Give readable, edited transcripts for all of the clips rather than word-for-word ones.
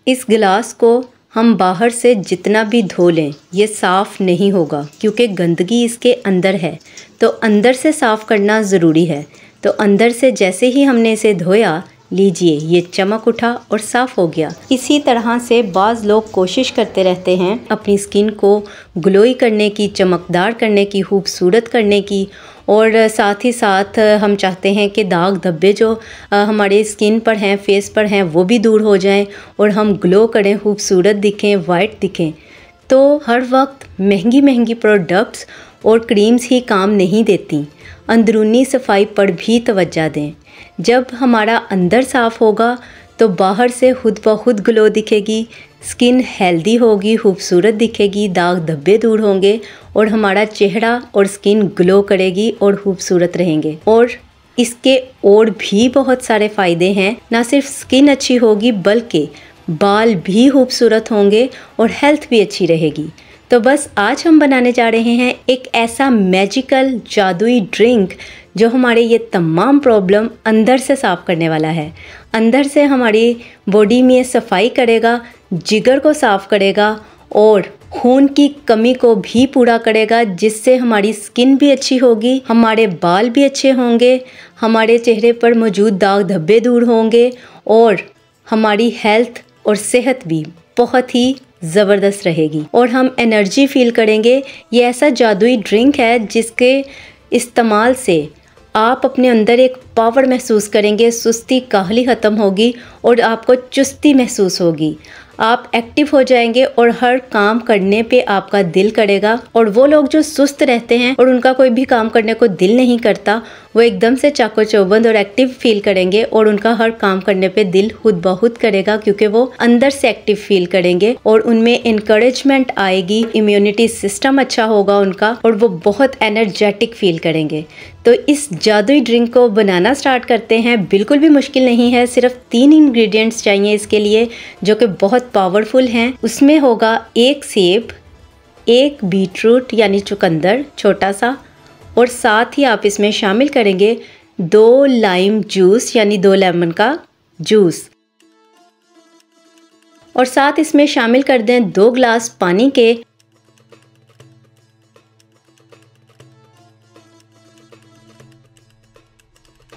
इस गिलास को हम बाहर से जितना भी धो लें ये साफ़ नहीं होगा क्योंकि गंदगी इसके अंदर है, तो अंदर से साफ़ करना ज़रूरी है। तो अंदर से जैसे ही हमने इसे धोया, लीजिए ये चमक उठा और साफ़ हो गया। इसी तरह से बाज़ लोग कोशिश करते रहते हैं अपनी स्किन को ग्लोई करने की, चमकदार करने की, खूबसूरत करने की, और साथ ही साथ हम चाहते हैं कि दाग धब्बे जो हमारे स्किन पर हैं, फेस पर हैं, वो भी दूर हो जाएं और हम ग्लो करें, खूबसूरत दिखें, वाइट दिखें। तो हर वक्त महंगी महंगी प्रोडक्ट्स और क्रीम्स ही काम नहीं देती, अंदरूनी सफाई पर भी तवज्जो दें। जब हमारा अंदर साफ़ होगा तो बाहर से खुद ब खुद ग्लो दिखेगी, स्किन हेल्दी होगी, खूबसूरत दिखेगी, दाग धब्बे दूर होंगे और हमारा चेहरा और स्किन ग्लो करेगी और खूबसूरत रहेंगे। और इसके और भी बहुत सारे फ़ायदे हैं, ना सिर्फ स्किन अच्छी होगी बल्कि बाल भी खूबसूरत होंगे और हेल्थ भी अच्छी रहेगी। तो बस आज हम बनाने जा रहे हैं एक ऐसा मैजिकल जादुई ड्रिंक जो हमारे ये तमाम प्रॉब्लम अंदर से साफ़ करने वाला है। अंदर से हमारी बॉडी में सफाई करेगा, जिगर को साफ़ करेगा और खून की कमी को भी पूरा करेगा, जिससे हमारी स्किन भी अच्छी होगी, हमारे बाल भी अच्छे होंगे, हमारे चेहरे पर मौजूद दाग धब्बे दूर होंगे और हमारी हेल्थ और सेहत भी बहुत ही ज़बरदस्त रहेगी और हम एनर्जी फील करेंगे। ये ऐसा जादुई ड्रिंक है जिसके इस्तेमाल से आप अपने अंदर एक पावर महसूस करेंगे, सुस्ती काहली ख़त्म होगी और आपको चुस्ती महसूस होगी। आप एक्टिव हो जाएंगे और हर काम करने पे आपका दिल करेगा। और वो लोग जो सुस्त रहते हैं और उनका कोई भी काम करने को दिल नहीं करता, वो एकदम से चाको चौबंद और एक्टिव फील करेंगे और उनका हर काम करने पे दिल खुद ब खुद करेगा क्योंकि वो अंदर से एक्टिव फील करेंगे और उनमें इनकरेजमेंट आएगी, इम्यूनिटी सिस्टम अच्छा होगा उनका और वो बहुत एनर्जेटिक फील करेंगे। तो इस जादुई ड्रिंक को बनाना स्टार्ट करते हैं। बिल्कुल भी मुश्किल नहीं है, सिर्फ 3 इंग्रेडिएंट्स चाहिए इसके लिए जो कि बहुत पावरफुल हैं। उसमें होगा 1 सेब, 1 बीटरूट यानी चुकंदर छोटा सा, और साथ ही आप इसमें शामिल करेंगे 2 लाइम जूस यानी 2 लेमन का जूस, और साथ इसमें शामिल कर दें 2 ग्लास पानी के।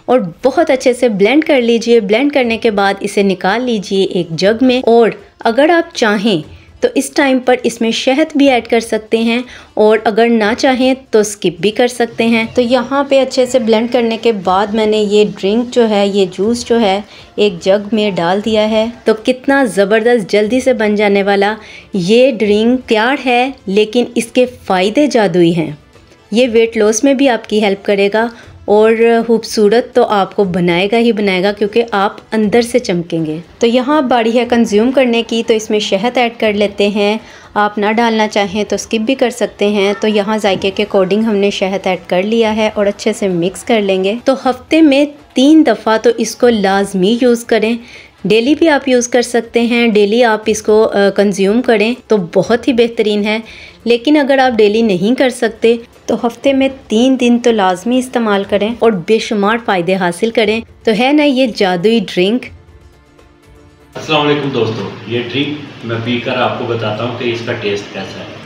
और बहुत अच्छे से ब्लेंड कर लीजिए। ब्लेंड करने के बाद इसे निकाल लीजिए एक जग में, और अगर आप चाहें तो इस टाइम पर इसमें शहद भी ऐड कर सकते हैं और अगर ना चाहें तो स्किप भी कर सकते हैं। तो यहाँ पे अच्छे से ब्लेंड करने के बाद मैंने ये ड्रिंक जो है, ये जूस जो है, एक जग में डाल दिया है। तो कितना ज़बरदस्त जल्दी से बन जाने वाला ये ड्रिंक तैयार है। लेकिन इसके फ़ायदे जादुई हैं। ये वेट लॉस में भी आपकी हेल्प करेगा और खूबसूरत तो आपको बनाएगा ही बनाएगा क्योंकि आप अंदर से चमकेंगे। तो यहाँ बारी है कंज्यूम करने की, तो इसमें शहद ऐड कर लेते हैं। आप ना डालना चाहें तो स्किप भी कर सकते हैं। तो यहाँ जायके के अकॉर्डिंग हमने शहद ऐड कर लिया है और अच्छे से मिक्स कर लेंगे। तो हफ्ते में 3 दफ़ा तो इसको लाजमी यूज़ करें। डेली भी आप यूज़ कर सकते हैं, डेली आप इसको कंज्यूम करें तो बहुत ही बेहतरीन है। लेकिन अगर आप डेली नहीं कर सकते तो हफ्ते में 3 दिन तो लाजमी इस्तेमाल करें और बेशुमार फ़ायदे हासिल करें। तो है ना ये जादुई ड्रिंक। अस्सलाम वालेकुम दोस्तों, ये ड्रिंक मैं पीकर आपको बताता हूँ कि इसका टेस्ट कैसा है।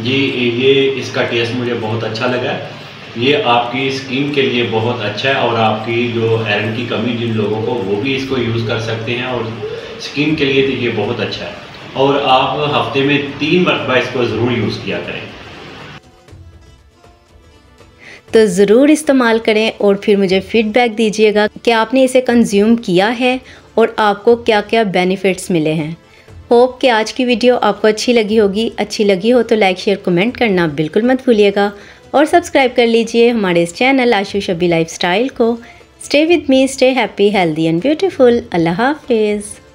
ये इसका टेस्ट मुझे बहुत अच्छा लगा। ये आपकी स्किन के लिए बहुत अच्छा है और आपकी जो आयरन की कमी जिन लोगों को, वो भी इसको यूज़ कर सकते हैं और स्किन के लिए तो ये बहुत अच्छा है। और आप हफ्ते में 3 मरतबा इसको ज़रूर यूज़ किया करें। तो ज़रूर इस्तेमाल करें और फिर मुझे फीडबैक दीजिएगा कि आपने इसे कंज्यूम किया है और आपको क्या क्या बेनिफिट्स मिले हैं। होप कि आज की वीडियो आपको अच्छी लगी होगी। अच्छी लगी हो तो लाइक, शेयर, कमेंट करना बिल्कुल मत भूलिएगा और सब्सक्राइब कर लीजिए हमारे इस चैनल आशु शबी लाइफस्टाइल को। Stay with me, stay happy, healthy and beautiful. अल्लाह हाफिज़।